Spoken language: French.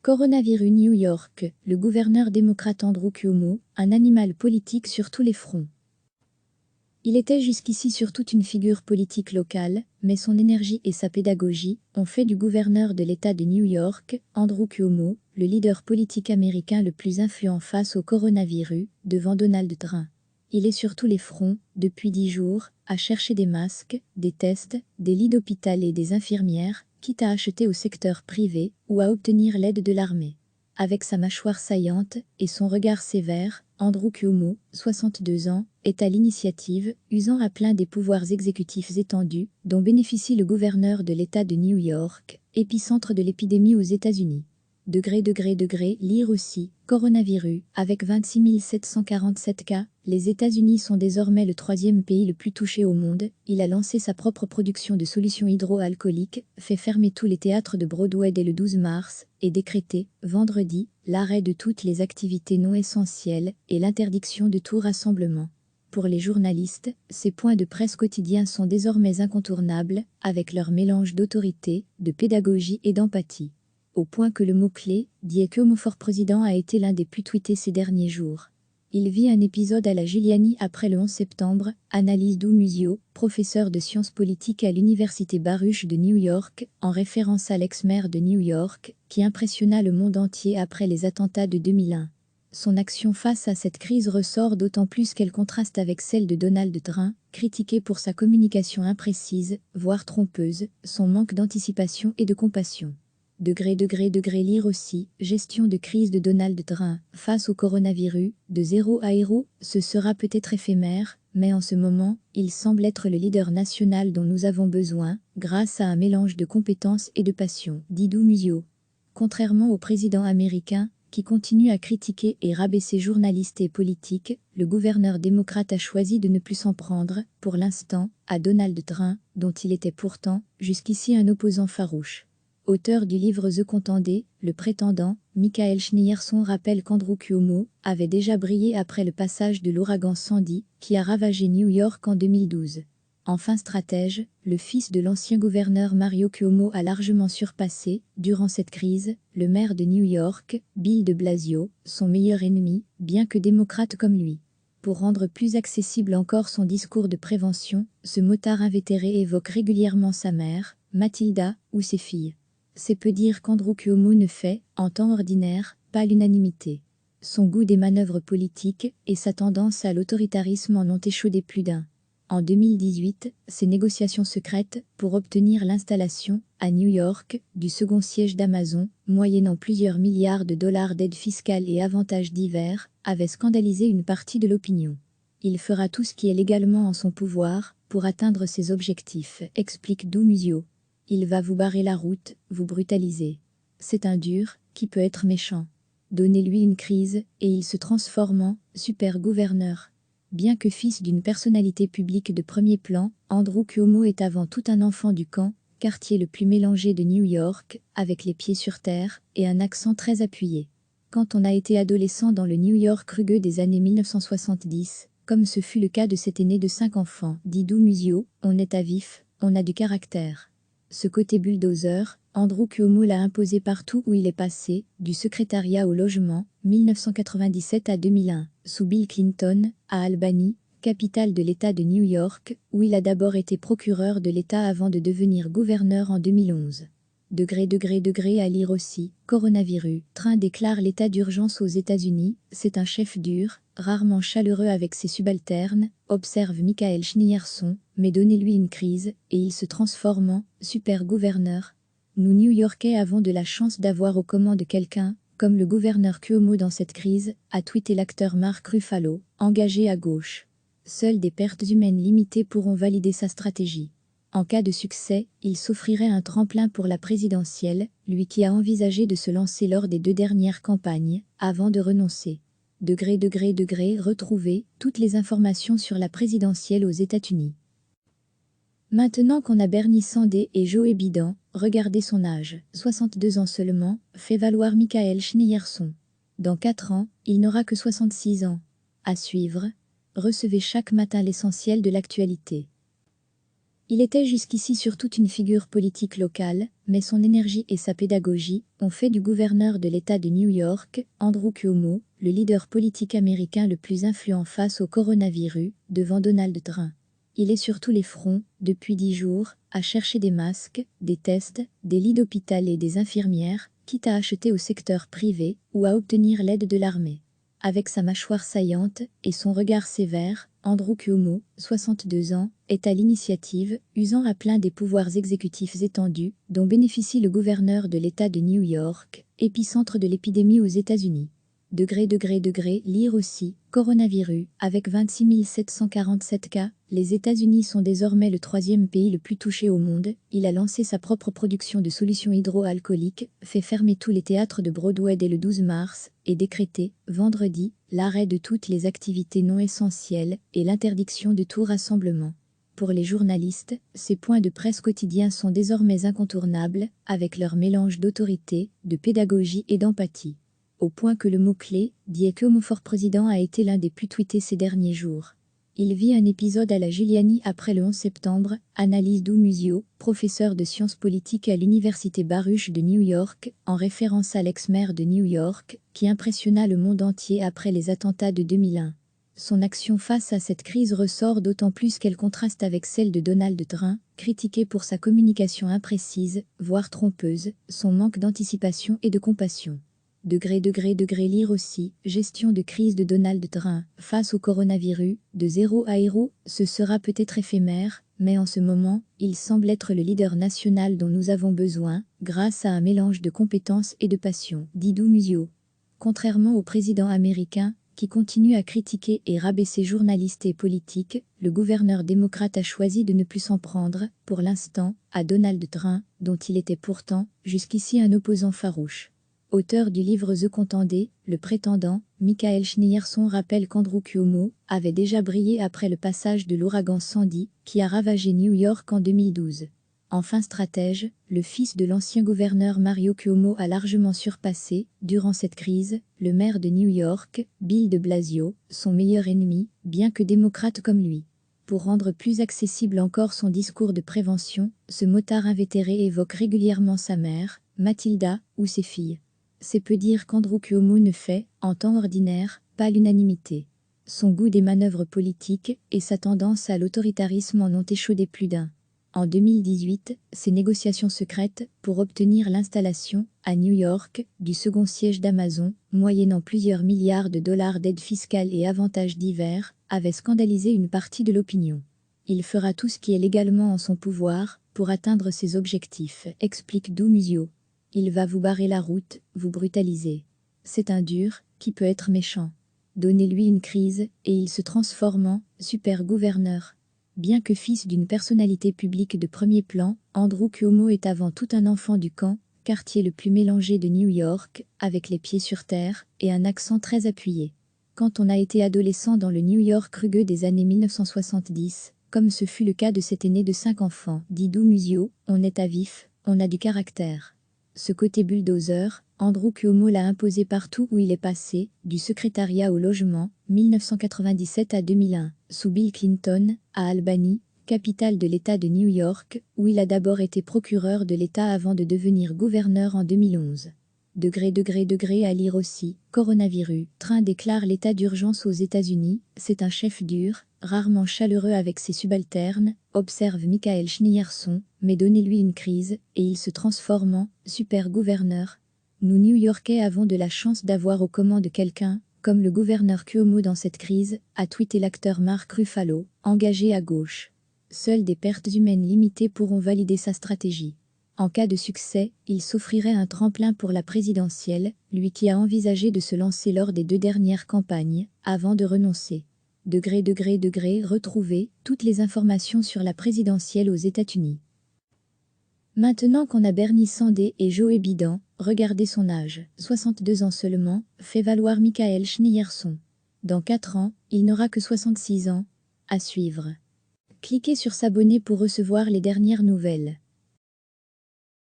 Coronavirus New York, le gouverneur démocrate Andrew Cuomo, un animal politique sur tous les fronts. Il était jusqu'ici surtout une figure politique locale, mais son énergie et sa pédagogie ont fait du gouverneur de l'État de New York, Andrew Cuomo, le leader politique américain le plus influent face au coronavirus, devant Donald Trump. Il est sur tous les fronts, depuis 10 jours, à chercher des masques, des tests, des lits d'hôpital et des infirmières, quitte à acheter au secteur privé ou à obtenir l'aide de l'armée. Avec sa mâchoire saillante et son regard sévère, Andrew Cuomo, 62 ans, est à l'initiative, usant à plein des pouvoirs exécutifs étendus dont bénéficie le gouverneur de l'État de New York, épicentre de l'épidémie aux États-Unis. Lire aussi, coronavirus, avec 26 747 cas, les États-Unis sont désormais le 3e pays le plus touché au monde. Il a lancé sa propre production de solutions hydroalcooliques, fait fermer tous les théâtres de Broadway dès le 12 mars, et décrété, vendredi, l'arrêt de toutes les activités non essentielles et l'interdiction de tout rassemblement. Pour les journalistes, ces points de presse quotidiens sont désormais incontournables, avec leur mélange d'autorité, de pédagogie et d'empathie. Au point que le mot-clé, dit Cuomo for président, a été l'un des plus tweetés ces derniers jours. Il vit un épisode à la Giuliani après le 11 septembre, analyse Doug Musio, professeur de sciences politiques à l'université Baruch de New York, en référence à l'ex-maire de New York, qui impressionna le monde entier après les attentats de 2001. Son action face à cette crise ressort d'autant plus qu'elle contraste avec celle de Donald Trump, critiqué pour sa communication imprécise, voire trompeuse, son manque d'anticipation et de compassion. Lire aussi, gestion de crise de Donald Trump, face au coronavirus, de zéro à héros, ce sera peut-être éphémère, mais en ce moment, il semble être le leader national dont nous avons besoin, grâce à un mélange de compétences et de passion, dit Doug Musio. Contrairement au président américain, qui continue à critiquer et rabaisser journalistes et politiques, le gouverneur démocrate a choisi de ne plus s'en prendre, pour l'instant, à Donald Trump, dont il était pourtant, jusqu'ici un opposant farouche. Auteur du livre The Contender, le prétendant, Michael Schneerson rappelle qu'Andrew Cuomo avait déjà brillé après le passage de l'ouragan Sandy, qui a ravagé New York en 2012. Enfin stratège, le fils de l'ancien gouverneur Mario Cuomo a largement surpassé, durant cette crise, le maire de New York, Bill de Blasio, son meilleur ennemi, bien que démocrate comme lui. Pour rendre plus accessible encore son discours de prévention, ce motard invétéré évoque régulièrement sa mère, Matilda, ou ses filles. C'est peu dire qu'Andrew Cuomo ne fait, en temps ordinaire, pas l'unanimité. Son goût des manœuvres politiques et sa tendance à l'autoritarisme en ont échaudé plus d'un. En 2018, ses négociations secrètes pour obtenir l'installation, à New York, du second siège d'Amazon, moyennant plusieurs milliards de dollars d'aides fiscales et avantages divers, avaient scandalisé une partie de l'opinion. Il fera tout ce qui est légalement en son pouvoir pour atteindre ses objectifs, explique Doug Musio. Il va vous barrer la route, vous brutaliser. C'est un dur, qui peut être méchant. Donnez-lui une crise, et il se transforme en super gouverneur. Bien que fils d'une personnalité publique de premier plan, Andrew Cuomo est avant tout un enfant du camp, quartier le plus mélangé de New York, avec les pieds sur terre, et un accent très appuyé. Quand on a été adolescent dans le New York rugueux des années 1970, comme ce fut le cas de cet aîné de 5 enfants, dit Doug Musio, on est à vif, on a du caractère. Ce côté bulldozer, Andrew Cuomo l'a imposé partout où il est passé, du secrétariat au logement, 1997 à 2001, sous Bill Clinton, à Albany, capitale de l'État de New York, où il a d'abord été procureur de l'État avant de devenir gouverneur en 2011. À lire aussi, coronavirus, Trump déclare l'état d'urgence aux États-Unis, c'est un chef dur, rarement chaleureux avec ses subalternes, observe Michael Schneerson, mais donnez-lui une crise, et il se transforme en super gouverneur. Nous New-Yorkais avons de la chance d'avoir aux commandes quelqu'un, comme le gouverneur Cuomo dans cette crise, a tweeté l'acteur Mark Ruffalo, engagé à gauche. Seules des pertes humaines limitées pourront valider sa stratégie. En cas de succès, il s'offrirait un tremplin pour la présidentielle, lui qui a envisagé de se lancer lors des 2 dernières campagnes, avant de renoncer. Retrouvez toutes les informations sur la présidentielle aux États-Unis. Maintenant qu'on a Bernie Sanders et Joe Biden, regardez son âge, 62 ans seulement, fait valoir Michael Schneerson. Dans 4 ans, il n'aura que 66 ans. À suivre, recevez chaque matin l'essentiel de l'actualité. Il était jusqu'ici surtout une figure politique locale, mais son énergie et sa pédagogie ont fait du gouverneur de l'État de New York, Andrew Cuomo, le leader politique américain le plus influent face au coronavirus, devant Donald Trump. Il est sur tous les fronts, depuis 10 jours, à chercher des masques, des tests, des lits d'hôpital et des infirmières, quitte à acheter au secteur privé ou à obtenir l'aide de l'armée. Avec sa mâchoire saillante et son regard sévère, Andrew Cuomo, 62 ans, est à l'initiative, usant à plein des pouvoirs exécutifs étendus dont bénéficie le gouverneur de l'État de New York, épicentre de l'épidémie aux États-Unis. Lire aussi, coronavirus, avec 26 747 cas, les États-Unis sont désormais le 3e pays le plus touché au monde. Il a lancé sa propre production de solutions hydroalcooliques, fait fermer tous les théâtres de Broadway dès le 12 mars, et décrété, vendredi, l'arrêt de toutes les activités non essentielles et l'interdiction de tout rassemblement. Pour les journalistes, ces points de presse quotidiens sont désormais incontournables, avec leur mélange d'autorité, de pédagogie et d'empathie. Au point que le mot-clé, dit Cuomo for président, a été l'un des plus tweetés ces derniers jours. Il vit un épisode à la Giuliani après le 11 septembre, analyse Musio, professeur de sciences politiques à l'université Baruch de New York, en référence à l'ex-maire de New York, qui impressionna le monde entier après les attentats de 2001. Son action face à cette crise ressort d'autant plus qu'elle contraste avec celle de Donald Trump, critiqué pour sa communication imprécise, voire trompeuse, son manque d'anticipation et de compassion. Lire aussi, gestion de crise de Donald Trump, face au coronavirus, de zéro à héros, ce sera peut-être éphémère, mais en ce moment, il semble être le leader national dont nous avons besoin, grâce à un mélange de compétences et de passion, dit Musio. Contrairement au président américain, qui continue à critiquer et rabaisser journalistes et politiques, le gouverneur démocrate a choisi de ne plus s'en prendre, pour l'instant, à Donald Trump, dont il était pourtant, jusqu'ici un opposant farouche. Auteur du livre The Contender, le prétendant, Michael Schneerson rappelle qu'Andrew Cuomo avait déjà brillé après le passage de l'ouragan Sandy, qui a ravagé New York en 2012. Enfin stratège, le fils de l'ancien gouverneur Mario Cuomo a largement surpassé, durant cette crise, le maire de New York, Bill de Blasio, son meilleur ennemi, bien que démocrate comme lui. Pour rendre plus accessible encore son discours de prévention, ce motard invétéré évoque régulièrement sa mère, Matilda, ou ses filles. C'est peu dire qu'Andrew Cuomo ne fait, en temps ordinaire, pas l'unanimité. Son goût des manœuvres politiques et sa tendance à l'autoritarisme en ont échaudé plus d'un. En 2018, ses négociations secrètes pour obtenir l'installation, à New York, du second siège d'Amazon, moyennant plusieurs milliards de dollars d'aides fiscales et avantages divers, avaient scandalisé une partie de l'opinion. Il fera tout ce qui est légalement en son pouvoir pour atteindre ses objectifs, explique Musio. Il va vous barrer la route, vous brutaliser. C'est un dur, qui peut être méchant. Donnez-lui une crise, et il se transforme en super gouverneur. Bien que fils d'une personnalité publique de premier plan, Andrew Cuomo est avant tout un enfant du camp, quartier le plus mélangé de New York, avec les pieds sur terre, et un accent très appuyé. Quand on a été adolescent dans le New York rugueux des années 1970, comme ce fut le cas de cet aîné de 5 enfants, dit Musio, on est à vif, on a du caractère. Ce côté bulldozer, Andrew Cuomo l'a imposé partout où il est passé, du secrétariat au logement, 1997 à 2001, sous Bill Clinton, à Albany, capitale de l'État de New York, où il a d'abord été procureur de l'État avant de devenir gouverneur en 2011. À lire aussi, coronavirus, Trump déclare l'état d'urgence aux États-Unis, c'est un chef dur, rarement chaleureux avec ses subalternes, observe Michael Schneerson, mais donnez-lui une crise, et il se transforme en super gouverneur. Nous New-Yorkais avons de la chance d'avoir aux commandes quelqu'un, comme le gouverneur Cuomo dans cette crise, a tweeté l'acteur Mark Ruffalo, engagé à gauche. Seules des pertes humaines limitées pourront valider sa stratégie. En cas de succès, il s'offrirait un tremplin pour la présidentielle, lui qui a envisagé de se lancer lors des 2 dernières campagnes, avant de renoncer. Retrouvez toutes les informations sur la présidentielle aux États-Unis. Maintenant qu'on a Bernie Sanders et Joe Biden, regardez son âge, 62 ans seulement, fait valoir Michael Schneerson. Dans 4 ans, il n'aura que 66 ans. À suivre. Cliquez sur s'abonner pour recevoir les dernières nouvelles.